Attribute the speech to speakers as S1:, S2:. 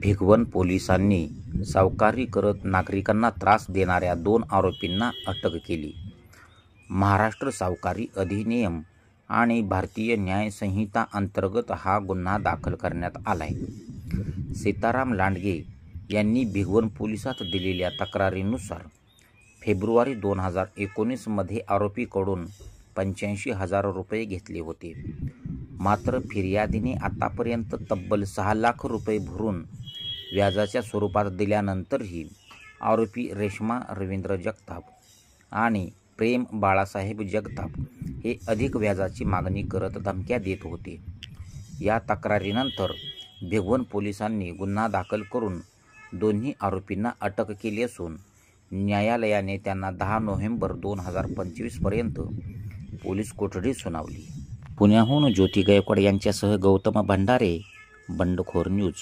S1: भिगवण पोलिसांनी सावकारी करत नागरिकांना त्रास देणाऱ्या 2 आरोपींना अटक केली. महाराष्ट्र सावकारी अधिनियम आणि भारतीय न्याय संहिता अंतर्गत हा गुन्हा दाखल करण्यात आलाय. सीताराम लांडगे यांनी भिगवण पोलिसात दिलेल्या तक्रारीनुसार फेब्रुवारी 2019 मध्ये आरोपीकडून 85,000 रुपये घेतले होते. मात्र फिर्यादीने आतापर्यंत तब्बल 6 लाख रुपये भरून व्याजाच्या स्वरूपात दिल्यानंतरही आरोपी रेश्मा रवींद्र जगताप आणि प्रेम बाळासाहेब जगताप हे अधिक व्याजाची मागणी करत धमक्या देत होते. या तक्रारीनंतर भिगवण पोलिसांनी गुन्हा दाखल करून दोन्ही आरोपींना अटक केली असून न्यायालयाने त्यांना 10 नोव्हेंबर 2025 पर्यंत पोलीस कोठडी सुनावली. पुण्याहून ज्योती गायकवाड यांच्यासह गौतम भंडारे, बंडखोर न्यूज.